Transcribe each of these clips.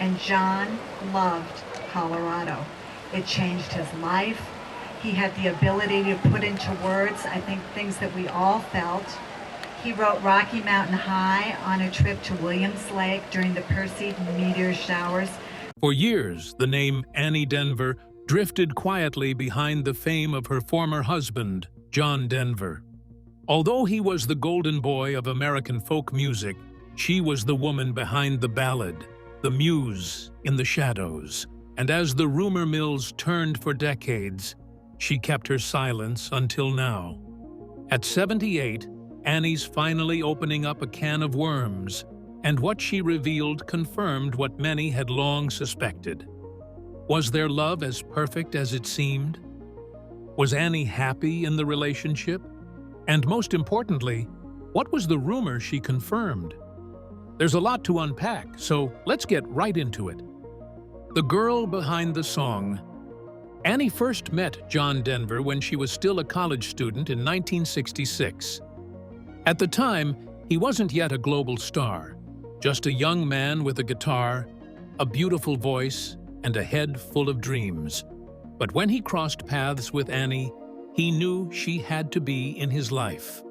and John loved Colorado. It changed his life. He had the ability to put into words, I think, things that we all felt. He wrote Rocky Mountain High on a trip to Williams Lake during the Perseid meteor showers. For years, the name Annie Denver drifted quietly behind the fame of her former husband, John Denver. Although he was the golden boy of American folk music, she was the woman behind the ballad, the muse in the shadows. And as the rumor mills turned for decades, she kept her silence until now. At 78, Annie's finally opening up a can of worms, and what she revealed confirmed what many had long suspected. Was their love as perfect as it seemed? Was Annie happy in the relationship? And most importantly, what was the rumor she confirmed? There's a lot to unpack, so let's get right into it. The girl behind the song. Annie first met John Denver when she was still a college student in 1966. At the time, he wasn't yet a global star, just a young man with a guitar, a beautiful voice, and a head full of dreams. But when he crossed paths with Annie, he knew she had to be in his life.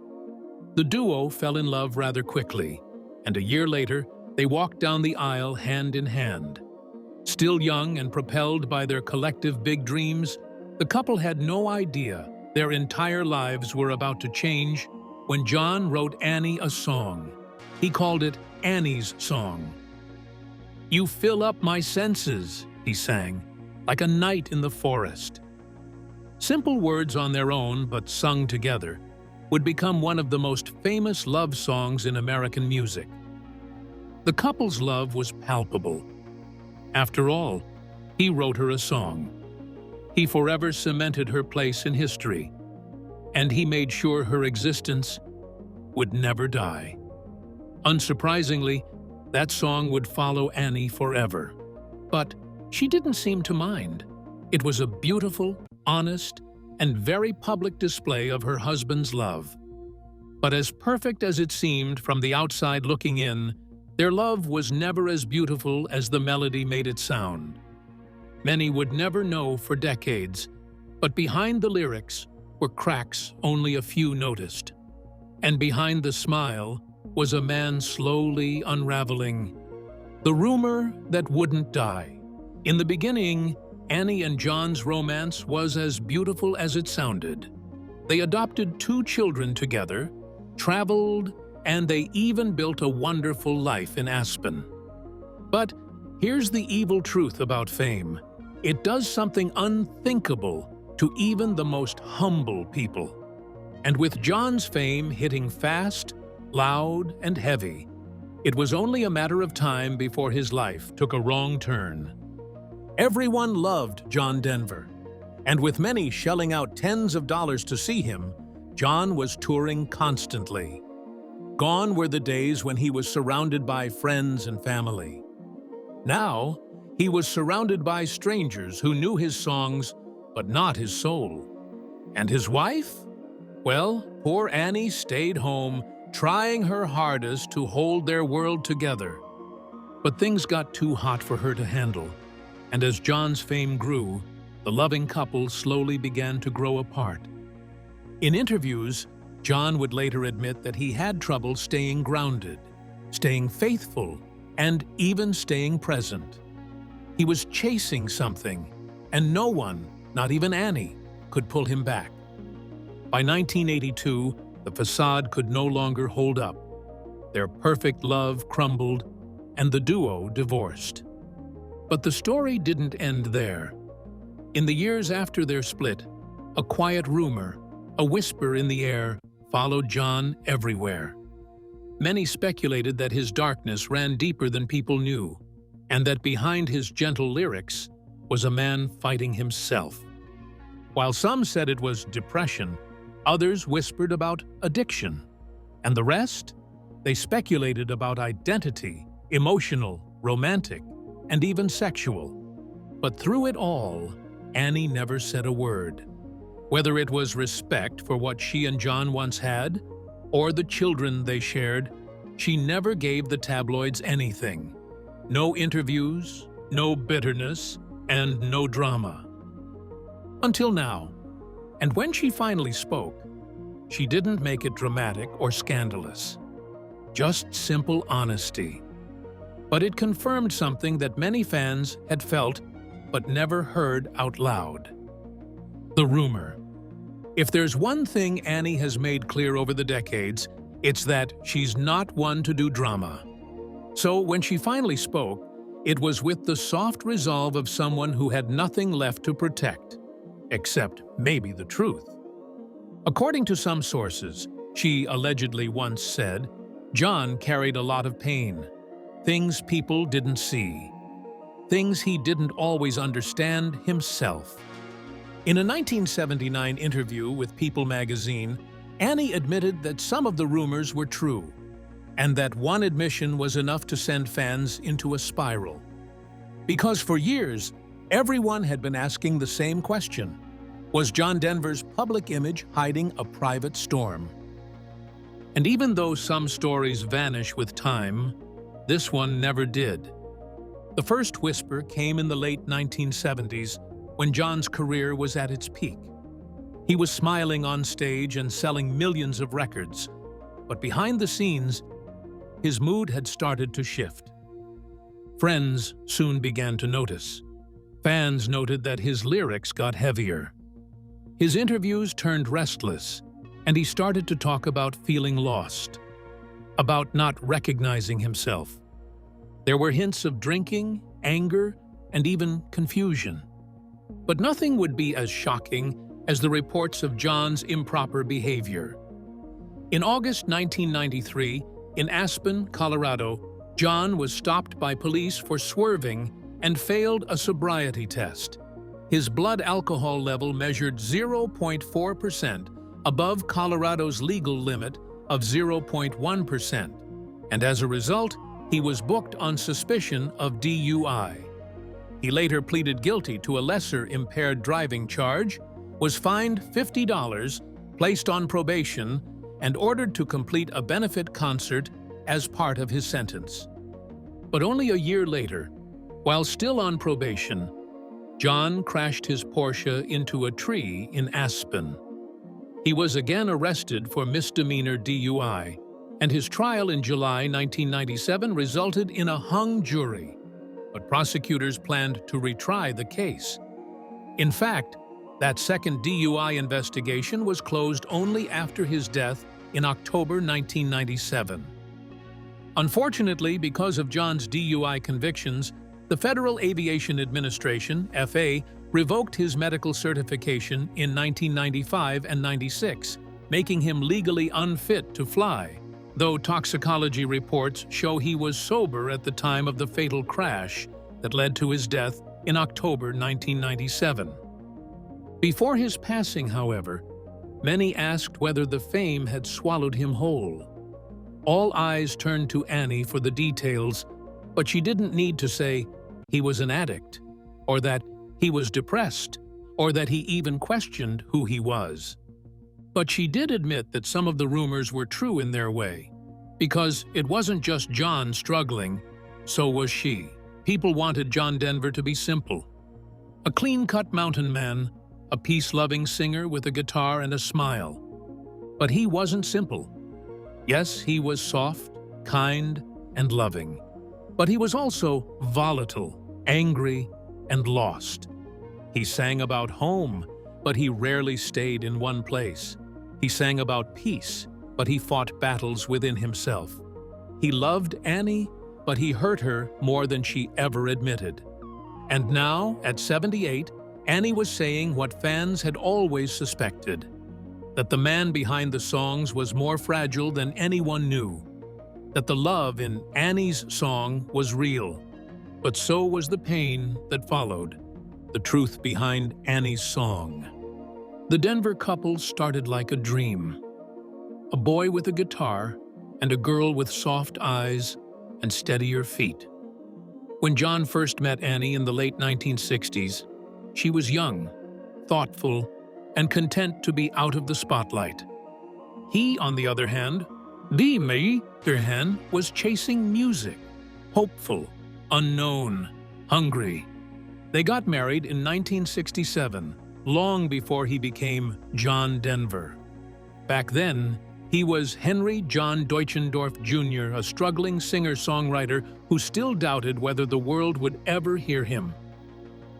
The duo fell in love rather quickly, and a year later, they walked down the aisle hand in hand. Still young and propelled by their collective big dreams, the couple had no idea their entire lives were about to change when John wrote Annie a song. He called it Annie's Song. "You fill up my senses," he sang, "like a night in the forest." Simple words on their own, but sung together, would become one of the most famous love songs in American music. The couple's love was palpable. After all, he wrote her a song. He forever cemented her place in history, and he made sure her existence would never die. Unsurprisingly, that song would follow Annie forever. But she didn't seem to mind. It was a beautiful, honest, and very public display of her husband's love. But as perfect as it seemed from the outside looking in, their love was never as beautiful as the melody made it sound. Many would never know for decades, but behind the lyrics were cracks only a few noticed. And behind the smile was a man slowly unraveling. The rumor that wouldn't die. In the beginning, Annie and John's romance was as beautiful as it sounded. They adopted 2 children together, traveled, and they even built a wonderful life in Aspen. But here's the evil truth about fame. It does something unthinkable to even the most humble people. And with John's fame hitting fast, loud, and heavy, it was only a matter of time before his life took a wrong turn. Everyone loved John Denver, and with many shelling out tens of dollars to see him, John was touring constantly. Gone were the days when he was surrounded by friends and family. Now, he was surrounded by strangers who knew his songs, but not his soul. And his wife? Well, poor Annie stayed home, trying her hardest to hold their world together. But things got too hot for her to handle, and as John's fame grew, the loving couple slowly began to grow apart. In interviews, John would later admit that he had trouble staying grounded, staying faithful, and even staying present. He was chasing something, and no one, not even Annie, could pull him back. By 1982, the facade could no longer hold up. Their perfect love crumbled, and the duo divorced. But the story didn't end there. In the years after their split, a quiet rumor, a whisper in the air, followed John everywhere. Many speculated that his darkness ran deeper than people knew, and that behind his gentle lyrics was a man fighting himself. While some said it was depression, others whispered about addiction. And the rest? They speculated about identity, emotional, romantic, and even sexual. But through it all, Annie never said a word. Whether it was respect for what she and John once had, or the children they shared, she never gave the tabloids anything. No interviews, no bitterness, and no drama. Until now. And when she finally spoke, she didn't make it dramatic or scandalous. Just simple honesty. But it confirmed something that many fans had felt but never heard out loud. The rumor. If there's one thing Annie has made clear over the decades, it's that she's not one to do drama. So when she finally spoke, it was with the soft resolve of someone who had nothing left to protect, except maybe the truth. According to some sources, she allegedly once said, John carried a lot of pain, things people didn't see, things he didn't always understand himself. In a 1979 interview with People magazine, Annie admitted that some of the rumors were true, and that one admission was enough to send fans into a spiral. Because for years, everyone had been asking the same question. Was John Denver's public image hiding a private storm? And even though some stories vanish with time, this one never did. The first whisper came in the late 1970s, when John's career was at its peak. He was smiling on stage and selling millions of records, but behind the scenes, his mood had started to shift. Friends soon began to notice. Fans noted that his lyrics got heavier. His interviews turned restless, and he started to talk about feeling lost, about not recognizing himself. There were hints of drinking, anger, and even confusion. But nothing would be as shocking as the reports of John's improper behavior. In August 1993, in Aspen, Colorado, John was stopped by police for swerving and failed a sobriety test. His blood alcohol level measured 0.4%, above Colorado's legal limit of 0.1%, and as a result, he was booked on suspicion of DUI. He later pleaded guilty to a lesser impaired driving charge, was fined $50, placed on probation, and ordered to complete a benefit concert as part of his sentence. But only a year later, while still on probation, John crashed his Porsche into a tree in Aspen. He was again arrested for misdemeanor DUI, and his trial in July 1997 resulted in a hung jury, but prosecutors planned to retry the case. In fact, that second DUI investigation was closed only after his death in October 1997. Unfortunately, because of John's DUI convictions, the Federal Aviation Administration, FAA, revoked his medical certification in 1995 and 96, making him legally unfit to fly, though toxicology reports show he was sober at the time of the fatal crash that led to his death in October 1997. Before his passing, however, many asked whether the fame had swallowed him whole. All eyes turned to Annie for the details, but she didn't need to say he was an addict, or that he was depressed, or that he even questioned who he was. But she did admit that some of the rumors were true in their way, because it wasn't just John struggling, so was she. People wanted John Denver to be simple. A clean-cut mountain man, a peace-loving singer with a guitar and a smile. But he wasn't simple. Yes, he was soft, kind, and loving. But he was also volatile, angry, and lost. He sang about home, but he rarely stayed in one place. He sang about peace, but he fought battles within himself. He loved Annie, but he hurt her more than she ever admitted. And now, at 78, Annie was saying what fans had always suspected, that the man behind the songs was more fragile than anyone knew, that the love in Annie's song was real, but so was the pain that followed, the truth behind Annie's song. The Denver couple started like a dream. A boy with a guitar and a girl with soft eyes and steadier feet. When John first met Annie in the late 1960s, she was young, thoughtful, and content to be out of the spotlight. He, on the other hand, was chasing music, hopeful, unknown, hungry. They got married in 1967, long before he became John Denver. Back then, he was Henry John Deutschendorf Jr., a struggling singer-songwriter who still doubted whether the world would ever hear him.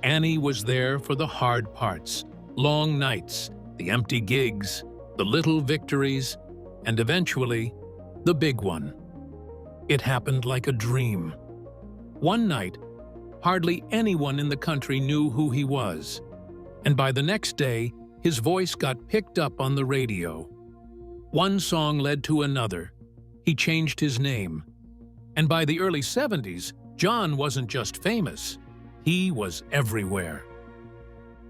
Annie was there for the hard parts, long nights, the empty gigs, the little victories, and eventually, the big one. It happened like a dream. One night, hardly anyone in the country knew who he was, and by the next day, his voice got picked up on the radio. One song led to another. He changed his name. And by the early 70s, John wasn't just famous, he was everywhere.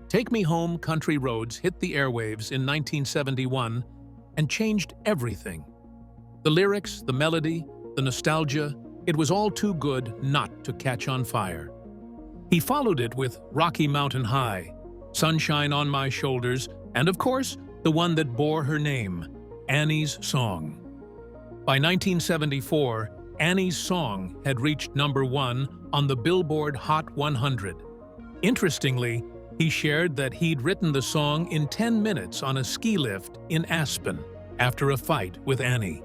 Take Me Home, Country Roads hit the airwaves in 1971 and changed everything. The lyrics, the melody, the nostalgia, it was all too good not to catch on fire. He followed it with Rocky Mountain High, Sunshine on My Shoulders, and of course, the one that bore her name, Annie's Song. By 1974, Annie's Song had reached #1 on the Billboard Hot 100. Interestingly, he shared that he'd written the song in 10 minutes on a ski lift in Aspen after a fight with Annie.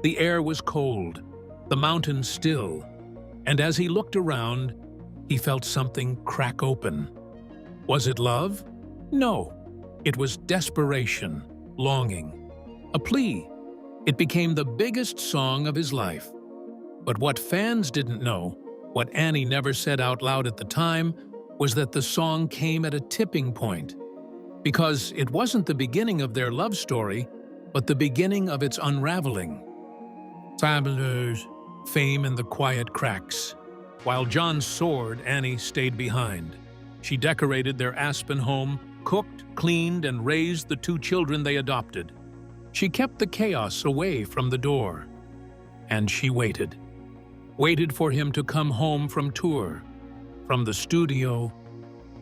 The air was cold, the mountains still, and as he looked around, he felt something crack open. Was it love? No, it was desperation, longing. A plea. It became the biggest song of his life. But what fans didn't know, what Annie never said out loud at the time, was that the song came at a tipping point. Because it wasn't the beginning of their love story, but the beginning of its unraveling. Fabulous, fame in the quiet cracks. While John soared, Annie stayed behind. She decorated their Aspen home, cooked, cleaned, and raised the 2 children they adopted. She kept the chaos away from the door. And she waited. Waited for him to come home from tour, from the studio,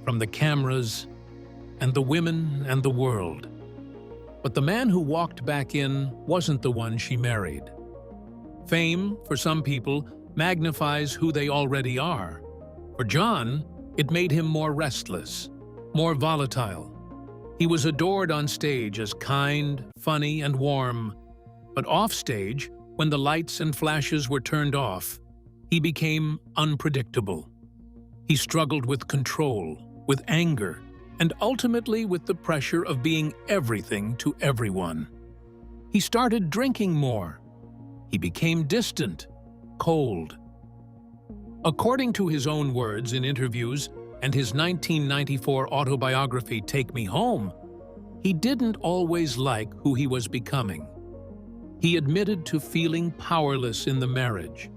from the cameras, and the women and the world. But the man who walked back in wasn't the one she married. Fame, for some people, magnifies who they already are. For John, it made him more restless, more volatile. He was adored on stage as kind, funny, and warm. But off stage, when the lights and flashes were turned off, he became unpredictable. He struggled with control, with anger, and ultimately with the pressure of being everything to everyone. He started drinking more. He became distant, cold. According to his own words in interviews and his 1994 autobiography, Take Me Home, he didn't always like who he was becoming. He admitted to feeling powerless in the marriage.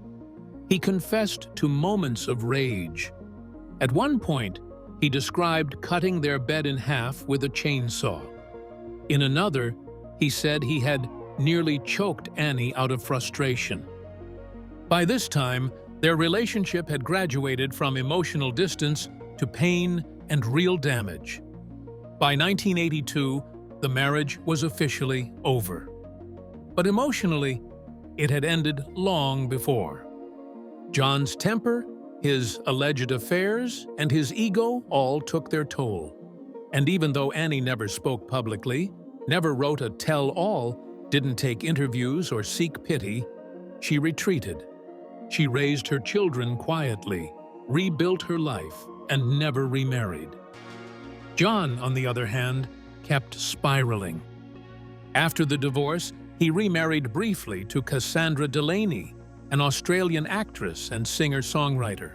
He confessed to moments of rage. At one point, he described cutting their bed in half with a chainsaw. In another, he said he had nearly choked Annie out of frustration. By this time, their relationship had graduated from emotional distance to pain and real damage. By 1982, the marriage was officially over. But emotionally, it had ended long before. John's temper, his alleged affairs, and his ego all took their toll. And even though Annie never spoke publicly, never wrote a tell-all, didn't take interviews or seek pity, she retreated. She raised her children quietly, rebuilt her life, and never remarried. John, on the other hand, kept spiraling. After the divorce, he remarried briefly to Cassandra Delaney, an Australian actress and singer-songwriter.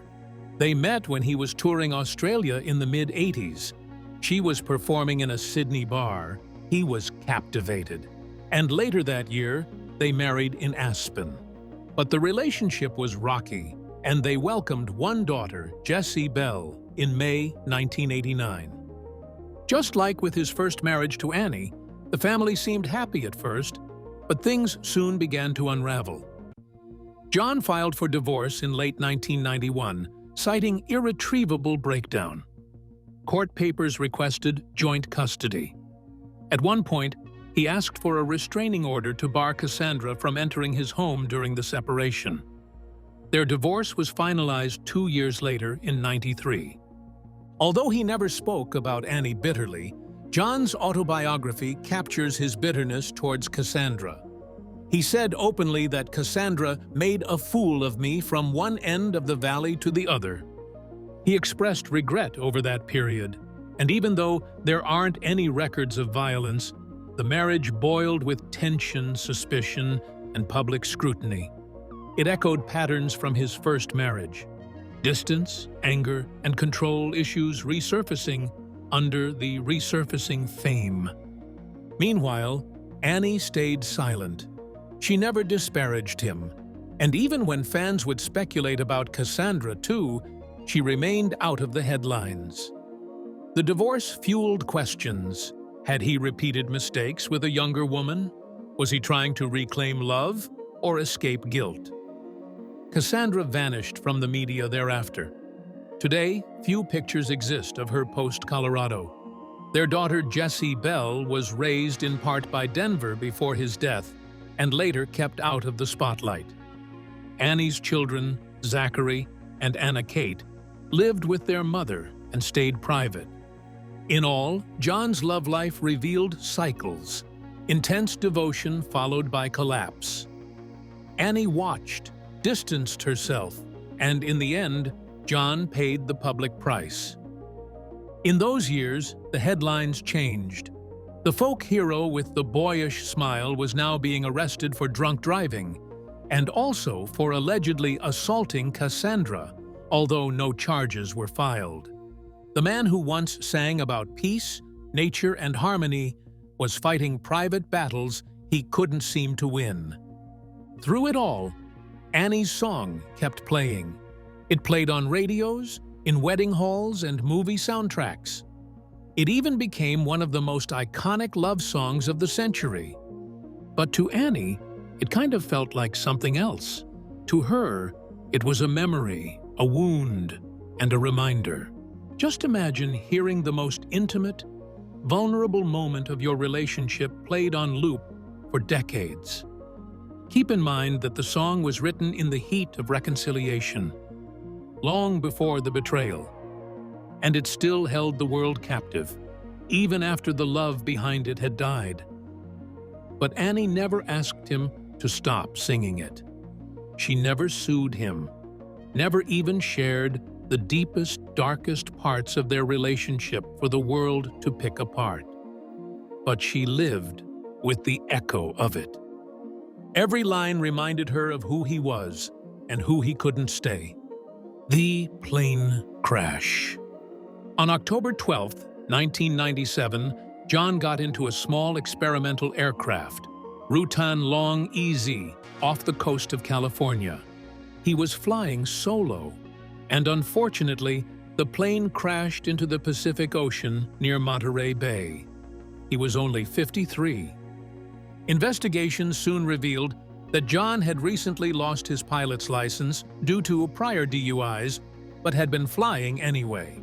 They met when he was touring Australia in the mid-80s. She was performing in a Sydney bar. He was captivated. And later that year, they married in Aspen. But the relationship was rocky, and they welcomed one daughter, Jessie Bell, in May 1989. Just like with his first marriage to Annie, the family seemed happy at first, but things soon began to unravel. John filed for divorce in late 1991, citing irretrievable breakdown. Court papers requested joint custody. At one point, he asked for a restraining order to bar Cassandra from entering his home during the separation. Their divorce was finalized 2 years later in '93. Although he never spoke about Annie bitterly, John's autobiography captures his bitterness towards Cassandra. He said openly that Cassandra made a fool of me from one end of the valley to the other. He expressed regret over that period, and even though there aren't any records of violence, the marriage boiled with tension, suspicion, and public scrutiny. It echoed patterns from his first marriage: distance, anger, and control issues resurfacing under the resurfacing fame. Meanwhile, Annie stayed silent. She never disparaged him, and even when fans would speculate about Cassandra too, she remained out of the headlines. The divorce fueled questions. Had he repeated mistakes with a younger woman? Was he trying to reclaim love or escape guilt? Cassandra vanished from the media thereafter. Today, few pictures exist of her post-Colorado. Their daughter Jessie Bell was raised in part by Denver before his death and later kept out of the spotlight. Annie's children, Zachary and Anna Kate, lived with their mother and stayed private. In all, John's love life revealed cycles: intense devotion followed by collapse. Annie watched, distanced herself, and in the end, John paid the public price. In those years, the headlines changed. The folk hero with the boyish smile was now being arrested for drunk driving, and also for allegedly assaulting Cassandra, although no charges were filed. The man who once sang about peace, nature, and harmony was fighting private battles he couldn't seem to win. Through it all, Annie's song kept playing. It played on radios, in wedding halls, and movie soundtracks. It even became one of the most iconic love songs of the century. But to Annie, it kind of felt like something else. To her, it was a memory, a wound, and a reminder. Just imagine hearing the most intimate, vulnerable moment of your relationship played on loop for decades. Keep in mind that the song was written in the heat of reconciliation, long before the betrayal, and it still held the world captive, even after the love behind it had died. But Annie never asked him to stop singing it. She never sued him, never even shared the deepest, darkest parts of their relationship for the world to pick apart. But she lived with the echo of it. Every line reminded her of who he was and who he couldn't stay. The plane crash. On October 12, 1997, John got into a small experimental aircraft, Rutan Long EZ, off the coast of California. He was flying solo, and unfortunately, the plane crashed into the Pacific Ocean near Monterey Bay. He was only 53. Investigations soon revealed that John had recently lost his pilot's license due to prior DUIs, but had been flying anyway.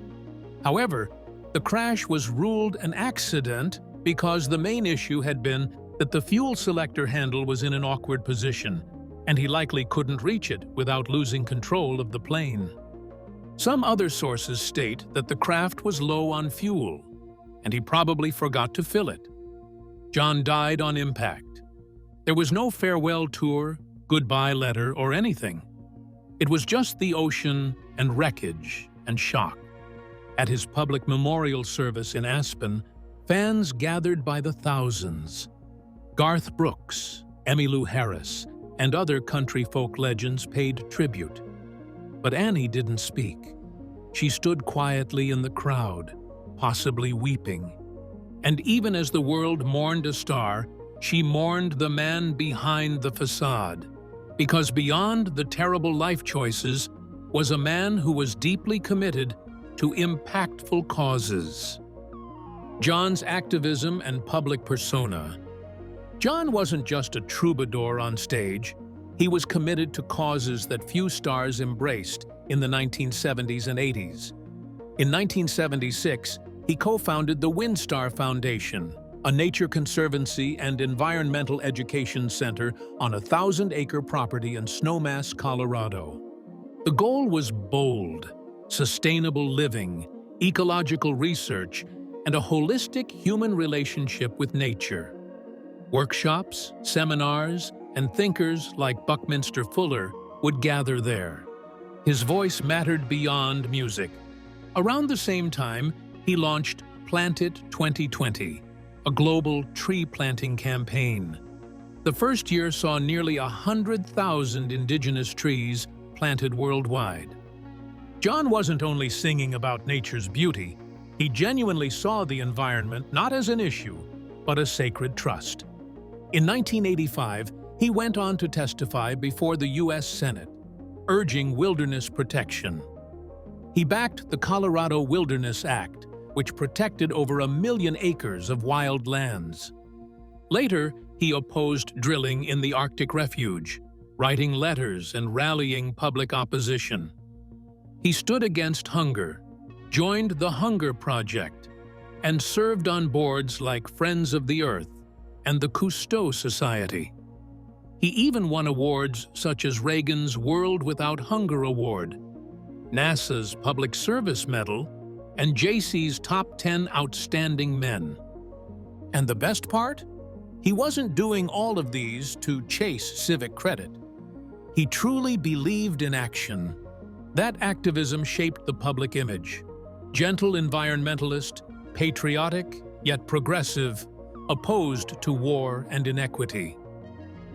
However, the crash was ruled an accident because the main issue had been that the fuel selector handle was in an awkward position, and he likely couldn't reach it without losing control of the plane. Some other sources state that the craft was low on fuel, and he probably forgot to fill it. John died on impact. There was no farewell tour, goodbye letter, or anything. It was just the ocean and wreckage and shock. At his public memorial service in Aspen, fans gathered by the thousands. Garth Brooks, Emmylou Harris, and other country folk legends paid tribute. But Annie didn't speak. She stood quietly in the crowd, possibly weeping. And even as the world mourned a star, she mourned the man behind the facade, because beyond the terrible life choices was a man who was deeply committed to impactful causes. John's activism and public persona. John wasn't just a troubadour on stage. He was committed to causes that few stars embraced in the 1970s and 80s. In 1976, he co-founded the WinStar Foundation, a nature conservancy and environmental education center on a 1,000-acre property in Snowmass, Colorado. The goal was bold: sustainable living, ecological research, and a holistic human relationship with nature. Workshops, seminars, and thinkers like Buckminster Fuller would gather there. His voice mattered beyond music. Around the same time, he launched Plant It 2020, a global tree planting campaign. The first year saw nearly 100,000 indigenous trees planted worldwide. John wasn't only singing about nature's beauty, he genuinely saw the environment not as an issue, but a sacred trust. In 1985, he went on to testify before the U.S. Senate, urging wilderness protection. He backed the Colorado Wilderness Act, which protected over 1 million acres of wild lands. Later, he opposed drilling in the Arctic Refuge, writing letters and rallying public opposition. He stood against hunger, joined the Hunger Project, and served on boards like Friends of the Earth and the Cousteau Society. He even won awards such as Reagan's World Without Hunger Award, NASA's Public Service Medal, and JC's Top 10 Outstanding Men. And the best part? He wasn't doing all of these to chase civic credit. He truly believed in action. That activism shaped the public image. Gentle environmentalist, patriotic, yet progressive, opposed to war and inequity.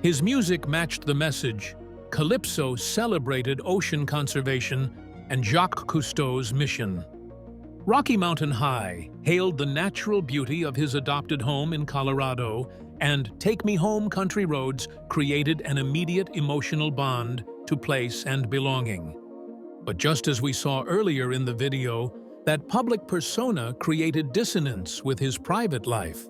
His music matched the message. Calypso celebrated ocean conservation and Jacques Cousteau's mission. Rocky Mountain High hailed the natural beauty of his adopted home in Colorado, and Take Me Home, Country Roads created an immediate emotional bond to place and belonging. But just as we saw earlier in the video, that public persona created dissonance with his private life.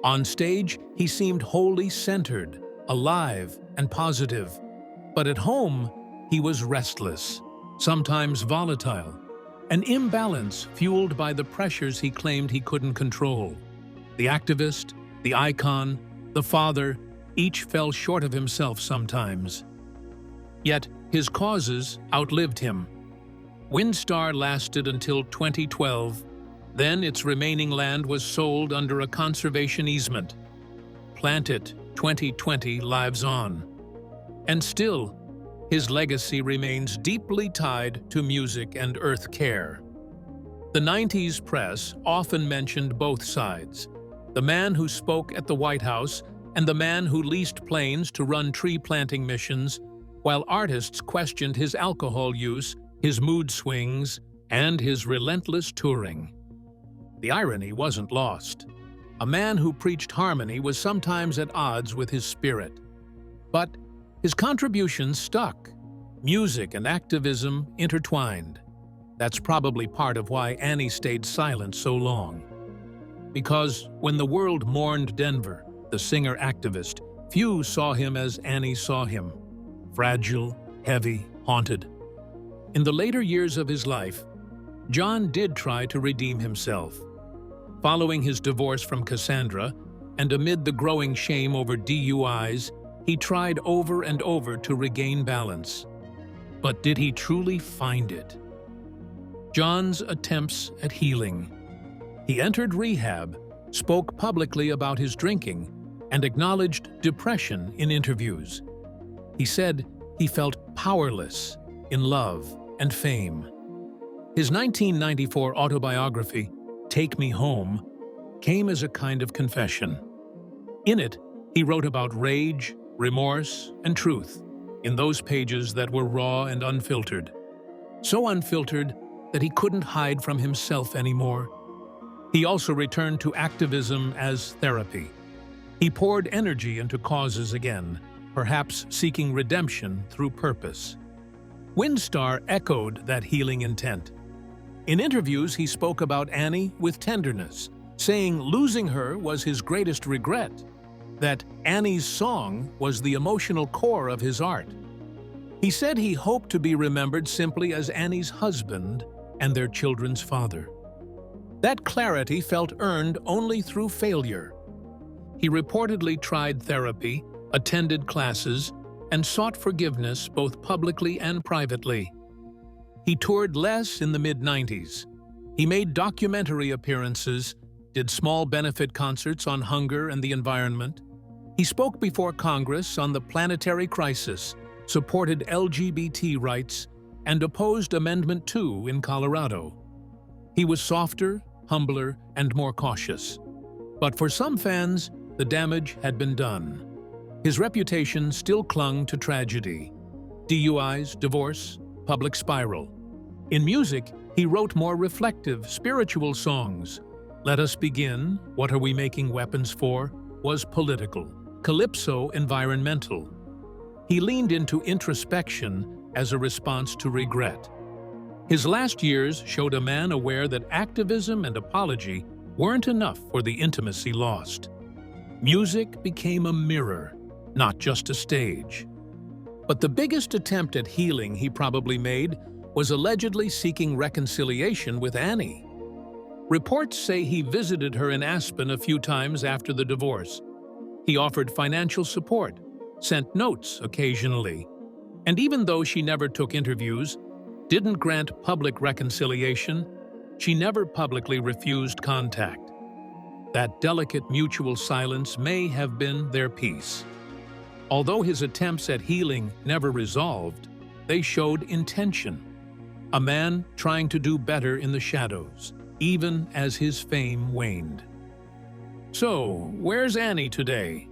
On stage, he seemed wholly centered, alive, and positive. But at home, he was restless, sometimes volatile, an imbalance fueled by the pressures he claimed he couldn't control. The activist, the icon, the father, each fell short of himself sometimes. Yet his causes outlived him. Windstar lasted until 2012. Then its remaining land was sold under a conservation easement. Plant It 2020 lives on. And still, his legacy remains deeply tied to music and earth care. The 90s press often mentioned both sides: the man who spoke at the White House and the man who leased planes to run tree planting missions, while artists questioned his alcohol use, his mood swings, and his relentless touring. The irony wasn't lost. A man who preached harmony was sometimes at odds with his spirit. But his contributions stuck. Music and activism intertwined. That's probably part of why Annie stayed silent so long. Because when the world mourned Denver, the singer-activist, few saw him as Annie saw him: fragile, heavy, haunted. In the later years of his life, John did try to redeem himself. Following his divorce from Cassandra, and amid the growing shame over DUIs, he tried over and over to regain balance. But did he truly find it? John's attempts at healing. He entered rehab, spoke publicly about his drinking, and acknowledged depression in interviews. He said he felt powerless in love and fame. His 1994 autobiography, Take Me Home, came as a kind of confession. In it, he wrote about rage, remorse, and truth, in those pages that were raw and unfiltered. So unfiltered that he couldn't hide from himself anymore. He also returned to activism as therapy. He poured energy into causes again, perhaps seeking redemption through purpose. Windstar echoed that healing intent. In interviews, he spoke about Annie with tenderness, saying losing her was his greatest regret, that Annie's song was the emotional core of his art. He said he hoped to be remembered simply as Annie's husband and their children's father. That clarity felt earned only through failure. He reportedly tried therapy, attended classes, and sought forgiveness both publicly and privately. He toured less in the mid-90s. He made documentary appearances, did small benefit concerts on hunger and the environment. He spoke before Congress on the planetary crisis, supported LGBT rights, and opposed Amendment 2 in Colorado. He was softer, humbler, and more cautious. But for some fans, the damage had been done. His reputation still clung to tragedy. DUIs, divorce, public spiral. In music, he wrote more reflective, spiritual songs. Let Us Begin, What Are We Making Weapons For? Was political. Calypso environmental. He leaned into introspection as a response to regret. His last years showed a man aware that activism and apology weren't enough for the intimacy lost. Music became a mirror, not just a stage. But the biggest attempt at healing he probably made was allegedly seeking reconciliation with Annie. Reports say he visited her in Aspen a few times after the divorce. He offered financial support, sent notes occasionally, and even though she never took interviews, didn't grant public reconciliation, she never publicly refused contact. That delicate mutual silence may have been their peace. Although his attempts at healing never resolved, they showed intention. A man trying to do better in the shadows, even as his fame waned. So, where's Annie today?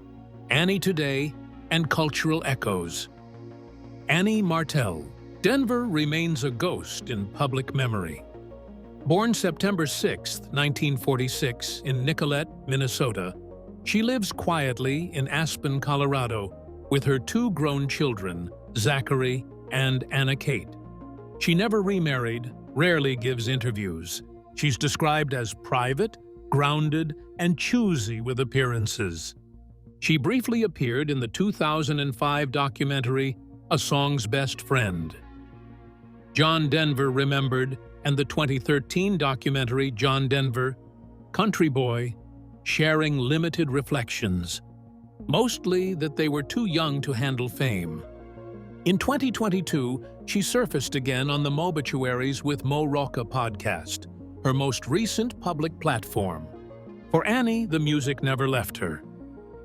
Annie today and cultural echoes. Annie Martell. Denver remains a ghost in public memory. Born September 6, 1946, in Nicollet, Minnesota, she lives quietly in Aspen, Colorado, with her two grown children, Zachary and Anna Kate. She never remarried, rarely gives interviews. She's described as private, grounded, and choosy with appearances. She briefly appeared in the 2005 documentary A Song's Best Friend. John Denver Remembered, and the 2013 documentary John Denver, Country Boy, sharing limited reflections, mostly that they were too young to handle fame. In 2022, she surfaced again on the Mobituaries with Mo Rocca podcast, her most recent public platform. For Annie, the music never left her.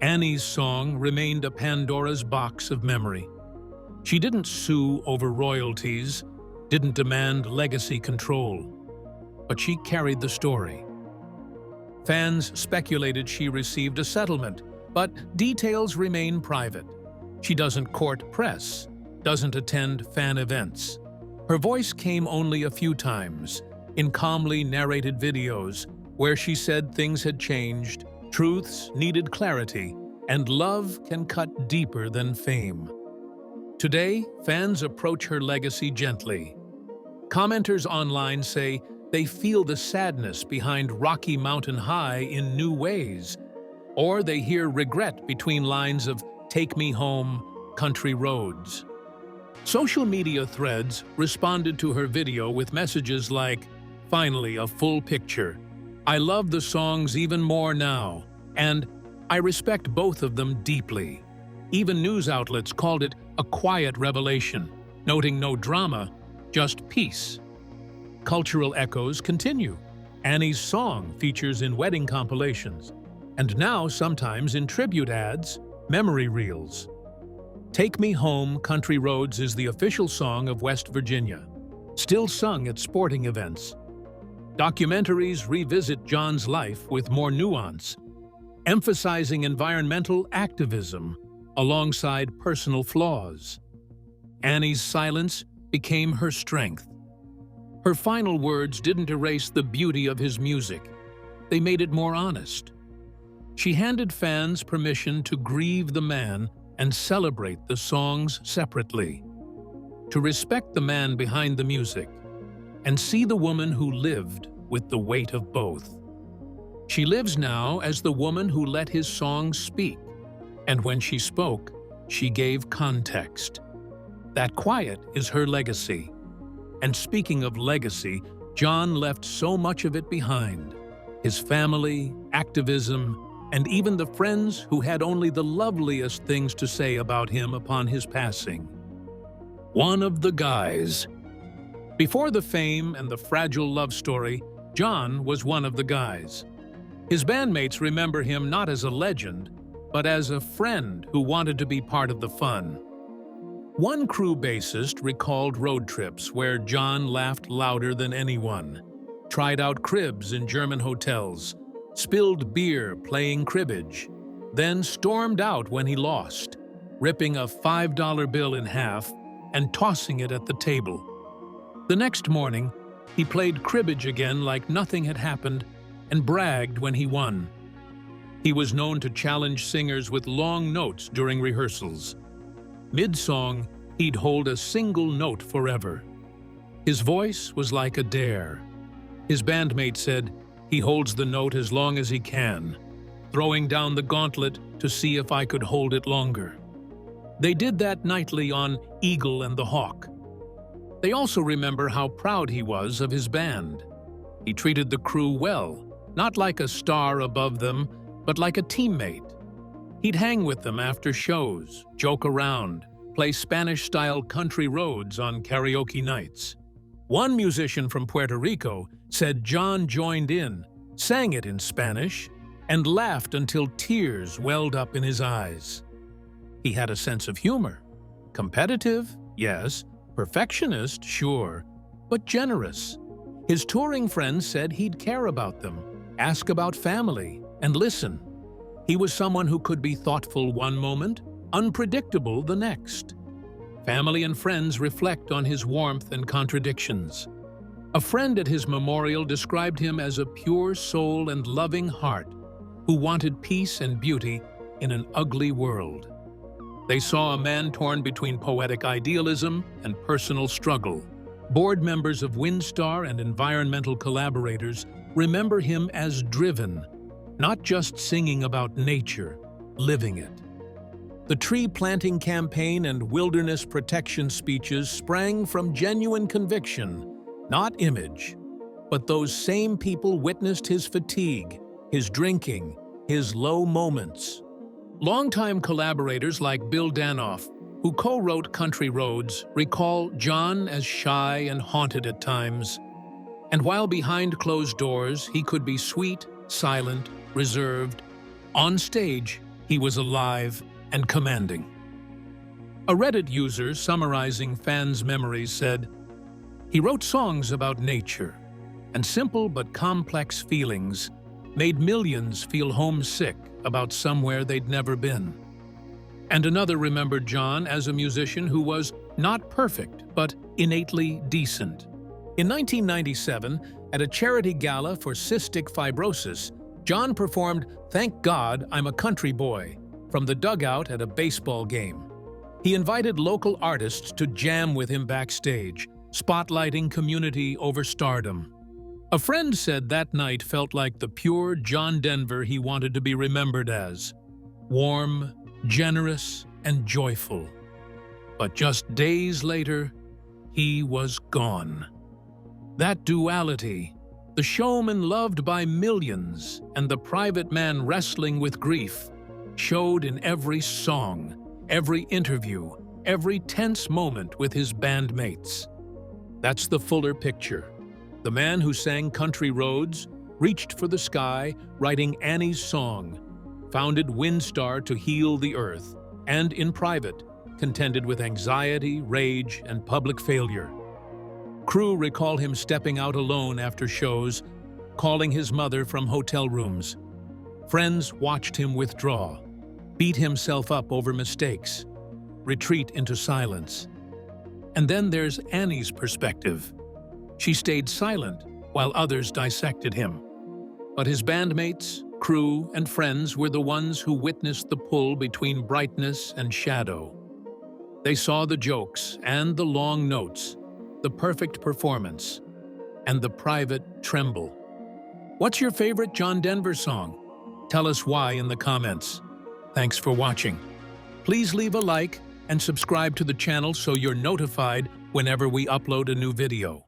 Annie's song remained a Pandora's box of memory. She didn't sue over royalties, didn't demand legacy control, but she carried the story. Fans speculated she received a settlement, but details remain private. She doesn't court press, doesn't attend fan events. Her voice came only a few times, in calmly narrated videos, where she said things had changed, truths needed clarity, and love can cut deeper than fame. Today, fans approach her legacy gently. Commenters online say they feel the sadness behind Rocky Mountain High in new ways, or they hear regret between lines of Take Me Home, Country Roads. Social media threads responded to her video with messages like, "Finally, a full picture. I love the songs even more now," and "I respect both of them deeply." Even news outlets called it a quiet revelation, noting no drama, just peace. Cultural echoes continue. Annie's song features in wedding compilations, and now sometimes in tribute ads, memory reels. Take Me Home, Country Roads is the official song of West Virginia, still sung at sporting events. Documentaries revisit John's life with more nuance, emphasizing environmental activism alongside personal flaws. Annie's silence became her strength. Her final words didn't erase the beauty of his music. They made it more honest. She handed fans permission to grieve the man and celebrate the songs separately, to respect the man behind the music, and see the woman who lived with the weight of both. She lives now as the woman who let his songs speak, and when she spoke, she gave context. That quiet is her legacy. And speaking of legacy, John left so much of it behind. His family, activism, and even the friends who had only the loveliest things to say about him upon his passing. One of the guys. Before the fame and the fragile love story, John was one of the guys. His bandmates remember him not as a legend, but as a friend who wanted to be part of the fun. One crew bassist recalled road trips where John laughed louder than anyone, tried out cribs in German hotels, spilled beer playing cribbage, then stormed out when he lost, ripping a $5 bill in half and tossing it at the table. The next morning, he played cribbage again like nothing had happened and bragged when he won. He was known to challenge singers with long notes during rehearsals. Mid-song, he'd hold a single note forever. His voice was like a dare. His bandmate said he holds the note as long as he can, throwing down the gauntlet to see if I could hold it longer. They did that nightly on Eagle and the Hawk. They also remember how proud he was of his band. He treated the crew well, not like a star above them, but like a teammate. He'd hang with them after shows, joke around, play Spanish-style country roads on karaoke nights. One musician from Puerto Rico said John joined in, sang it in Spanish, and laughed until tears welled up in his eyes. He had a sense of humor. Competitive, yes. Perfectionist, sure. But generous. His touring friends said he'd care about them, ask about family, and listen. He was someone who could be thoughtful one moment, unpredictable the next. Family and friends reflect on his warmth and contradictions. A friend at his memorial described him as a pure soul and loving heart who wanted peace and beauty in an ugly world. They saw a man torn between poetic idealism and personal struggle. Board members of Windstar and environmental collaborators remember him as driven, not just singing about nature, living it. The tree planting campaign and wilderness protection speeches sprang from genuine conviction, not image. But those same people witnessed his fatigue, his drinking, his low moments. Longtime collaborators like Bill Danoff, who co-wrote Country Roads, recall John as shy and haunted at times. And while behind closed doors, he could be sweet, silent, reserved. On stage, he was alive and commanding. A Reddit user summarizing fans' memories said, "He wrote songs about nature, and simple but complex feelings made millions feel homesick about somewhere they'd never been." And another remembered John as a musician who was not perfect, but innately decent. In 1997, at a charity gala for cystic fibrosis, John performed "Thank God I'm a Country Boy" from the dugout at a baseball game. He invited local artists to jam with him backstage, spotlighting community over stardom. A friend said that night felt like the pure John Denver he wanted to be remembered as. Warm, generous, and joyful. But just days later, he was gone. That duality, the showman loved by millions and the private man wrestling with grief, showed in every song, every interview, every tense moment with his bandmates. That's the fuller picture. The man who sang Country Roads, reached for the sky, writing Annie's Song, founded Windstar to heal the earth, and in private, contended with anxiety, rage, and public failure. Crew recall him stepping out alone after shows, calling his mother from hotel rooms. Friends watched him withdraw, beat himself up over mistakes, retreat into silence. And then there's Annie's perspective. She stayed silent while others dissected him. But his bandmates, crew, and friends were the ones who witnessed the pull between brightness and shadow. They saw the jokes and the long notes, the perfect performance, and the private tremble. What's your favorite John Denver song? Tell us why in the comments. Thanks for watching. Please leave a like and subscribe to the channel so you're notified whenever we upload a new video.